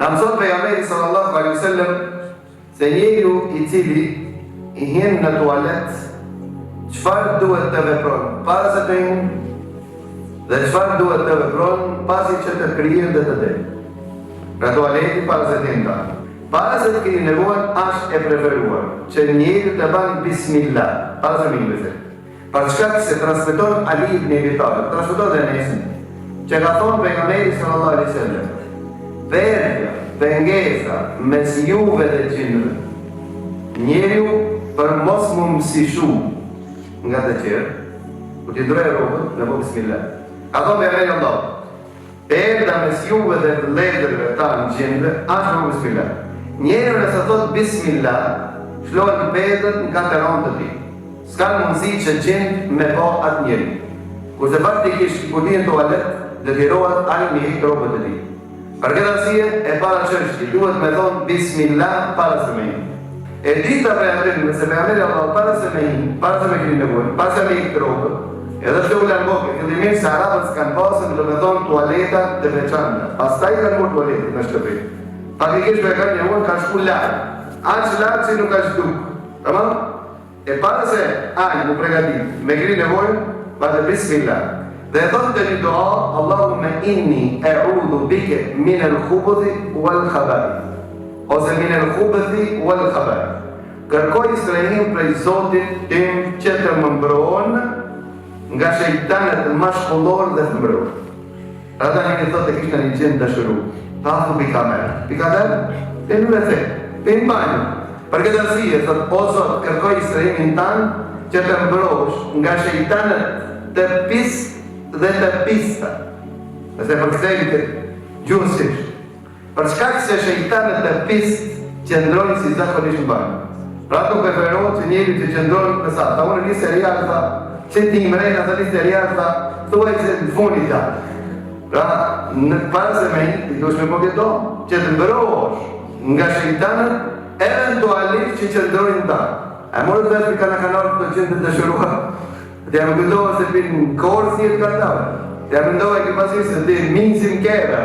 Ka mëson pejgamberi sallallahu alaihi wasallam se njeriu I cili I hyn në tualet, çfarë duhet të vepron para se të hyjë dhe çfarë duhet të vepron pasi që të krijet dhe të del. Pra tualeti para se të hyjë. Para se të keni nevojën është e preferuar që njeriu të bën bismillah para se të për shkak se transmeton Ali ibn Abi Talib, transmeton dhe Enesin, që ka thonë pejgamberi sallallahu alaihi wasallam, verdhja, pengesa mes juve dhe gjinëve, njeriu për mos mu mësishu nga të qerë, ku t'i ndrojë rrugën, në po bismillah. Ka thonë pejgamberi Allah, perda mes juve dhe vëllezërve ta në gjinëve, është në po bismillah. Njeriu nëse thotë bismillah, shlohet perdën në kateron të tij. S'ka mundësi që gjend me po atë njeri. Kurse faktikisht kur në tualet, detyrohet ai me hiq rrobat e tij. Për këtë arsye e para çështje duhet me thonë bismillah para se me hiq. E dita për atë nëse pejgamberi Allah para se me hiq, para se me keni nevojë, para se me hiq rrobat. Edhe çdo ulan bokë, fillimisht se arabët s'kan pasur do të thonë tualeta të veçanta. Pastaj kanë marrë tualetë në shtëpi. Faktikisht pejgamberi Allah ka shku lart. Aq lart që nuk ka shku. Tamam? E para se ai mu pregatit me kri nevojën, vate bismillah. Dhe e thotë të një dua, Allahumme inni e'udhu bike min al-khubuthi wal khabaith. Ose min al-khubuthi wal khabaith. Kërkoj strehim prej Zotit tim që të më mbrohen nga shejtanet mashkullor dhe të mbrohen. Ata një thotë e kishtë një gjendë dashuru. Tathu pi kamer. Pi kamer? E nuk e the. Pi në banjë. Për këtë arsye, thot, o Zot, kërkoj strehimin tanë që të mbrohesh nga shejtanët të pisë dhe të pista. Nëse përkthejmë të gjusisht. Për shkak se shejtanët të pisë qëndrojnë si zakonisht në banjë. Pra tu preferohet që njeri që qëndrojnë në sa. Ta unë një serial, tha, që ti mrejnë atë një serial, tha, thuaj që në funit ta. Pra, në parë se me i dush me po këto, që të mbrohesh nga shejtanët eventualisht që qëndrojnë ta. E morë të vetë për kanarë të qëndë të shërua. Të jam këndohë se për në korë si e të kantarë. Të jam këndohë e këtë pasirë se të minësim kera.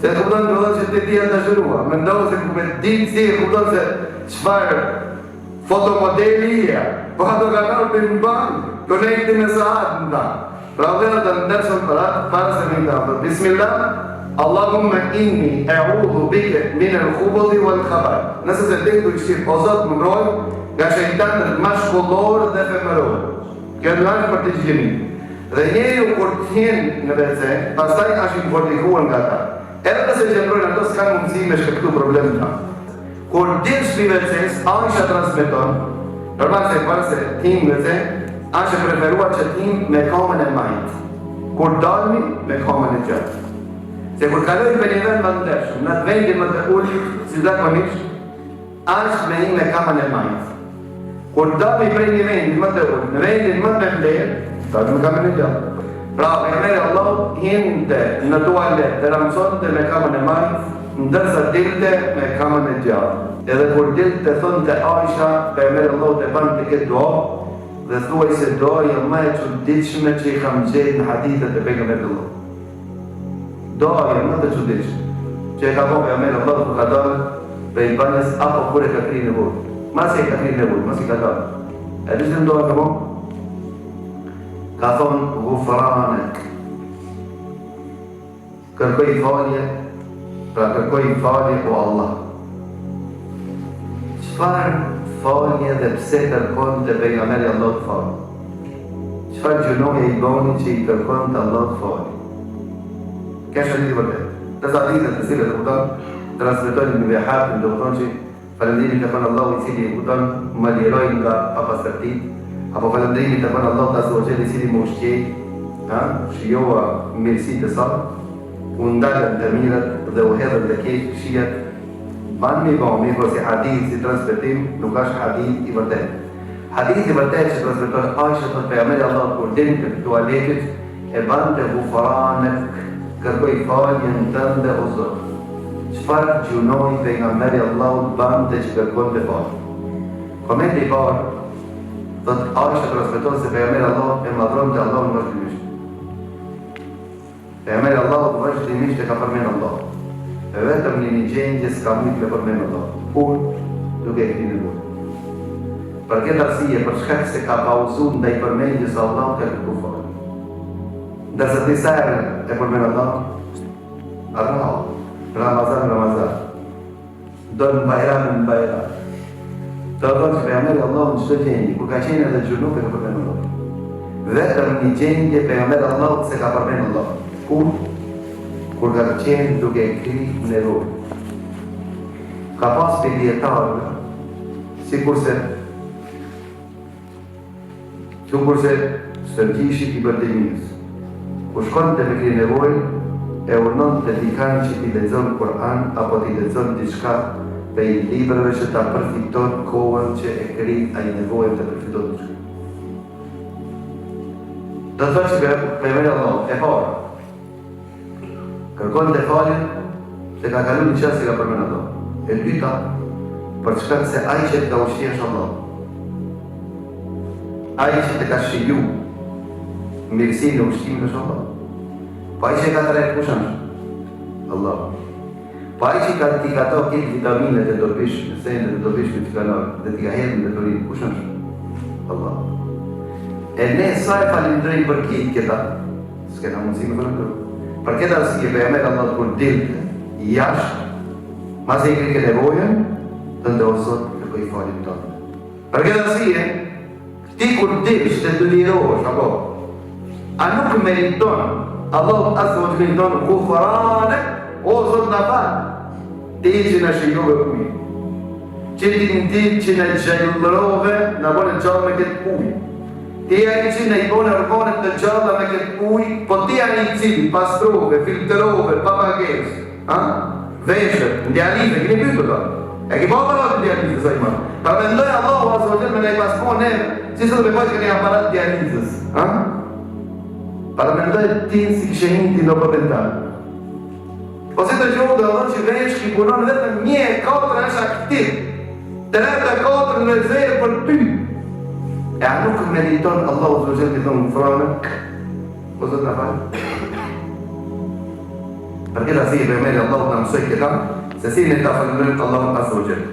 Se të këpëton të këpëton që të tjenë të shërua. Më ndohë se me ditë si e këpëton se qëfarë fotomodeli e. Po ato kanarë për në banë. Konekti me saat në ta. Pra dhe të ndërshën për atë, parë se me ta. Bismillah. Allahumme inni e'udhu bike min al-khubuthi wal khabaith. Nëse se tek të kështirë, o Zot më mbroj nga shejtanët mashkullor dhe femëror. Kjo në është për të gjeni. Dhe njeriu kur të hyn në WC, pastaj është I fortikuar nga ta. Edhe nëse qëndrojnë ato s'kan mundësi me shkaktu problemin ta. Kur din shpi WC-s, Aisha transmeton, normal se para se tim WC, është e preferuar që tim me kamën e majt. Kur dalmi me kamën e gjatë. Se kur kaloj për një vend më të ndërshëm, në të vendin më të ullit, si zakonisht, është me një me kamën e majtë. Kur dalmi për një vendin më të ullit, në vendin më të vlerë, dalmi me kamën e gjatë. Pra, pejgamberi Allah hinte në tualet dhe ramsonte me kamën e majtë, ndërsa dilte me kamën e gjatë. Edhe kur dilte thonë të Aisha, pejgamberi Allah të banë të këtë dua, dhe thuaj se doja më e çuditshme që I kam gjetë në hadithet e pejgamberit Allah. Doja më të çuditshme që e ka po pejgamberi Allah për ka dalë për I banës apo kur e ka kri nevojë. Mas e ka kri nevojë, mas I ka dalë. E di që në doja ka po? Ka thonë gufranek. Kërkoj falje, pra kërkoj falje o Allah. Çfarë falje dhe pse kërkon të pejgamberi Allah të falje? Çfarë gjunoje I boni që I kërkon të Allah të falje? Kështë një të vërtet. Të zaditët të cilët të këtonë, transmitojnë në vjehatë, në këtonë që falendrimi të fanë Allah I cili këtonë më lirojnë nga papastërtit, apo falendrimi të fanë Allah të asë I cili më ushqej, shioha mirësi të sa, u ndalën të mirët dhe u hedhën të keq shiat, banë mi bëmë, mirë si hadith, si transmitim, nuk është hadith I vërtet. Hadith I vërtet që transmitojnë Aisha të pejgamberi Allah kur din të tualetit, e banë të gufranek, kërkoj faljen tënde o Zot. Çfarë gjunoi pejgamberi Allahut bante që kërkon të falje? Komenti I parë, thot Aisha transmeton se pejgamberi Allah e madhronte Allahun vazhdimisht. Pejgamberi Allahut vazhdimisht e ka përmendur Allah. e vetëm një gjendje s'ka mujtë me përmenë Allah. Kur? Duke e këti nevojë. Për këtë arsye, për shkak se ka pauzu ndaj përmendjes së Allahut ka kërku falje. Ndërsa disa herë e përmend Allah, Ramazan, don Bayram. Të thonë që pejgamberi Allahu në çdo gjendje, kur ka qenë edhe gjunub e ka përmend Allah. Vetëm një gjendje pejgamberi Allahu se ka përmend Allah. Kur ka qenë duke kri nevojë. Ka pas për dietarë, sikurse stërgjishi i bërdeminës. Kur shkon të me kri nevojë, e urnon të dikan që t'i lexon Kur'an apo t'i lexon diçka për i librave që ta përfiton kohën që e kri ai nevojën të përfiton diçka. Do të thotë që pejgamberi Allah e para kërkon të faljen se ka kalu një qasë që ka përmend Allah. E dyta, për shkak se ai që ka ushqiesh Allah, ai që të ka shiju mirësinë e ushqimit është Allah. Pa ai që ka të rejtë kush është? Allah. Pa ai që t'i ka to këtë vitaminet e dobishme, sendet e dobishme që ka nërë, dhe t'i ka hedhën dhe torinë, kush është? Allah. E ne sa e falindrejmë për kitë këta, s'kena mundësi me falindrejmë. Për këtë arsye pejgamberi Allah kur dilte jashtë, mas e kri këtë nevojën, të ndosot kërkoj falin tonë. Për këtë arsye, ti kur dilsh të lirohesh, apo, a nuk meriton Allah azza wa jalla meriton kufranek, o Zot na fal, ti që na shijove ujë, që ti në ti që na gjallërove, na bone gjallë me këtë ujë. Ti ai që na i bone organet të gjalla me këtë ujë, po ti ai i cili pastrove, filtrove, papages, veshët, ndjalive, keni pyetur ta? E ke bërë aparat dializës ai më. Pa mendoj Allahu azza wa jalla me na i paskon ne, si sot me bëj që ne aparat dializës, para mendoj ti si kishe hindi në përmentar. Ose të gjohë dhe Allah që vesh ki punon vetëm 1/4 është aktiv, 3/4 në zërë për ty. E a nuk meriton Allahu zë gjellë të thonë më franë, o zëtë në falë. Për këtë asë i përmeri Allahu në mësoj këta, se si në ta falënërët Allahu asë o gjellë.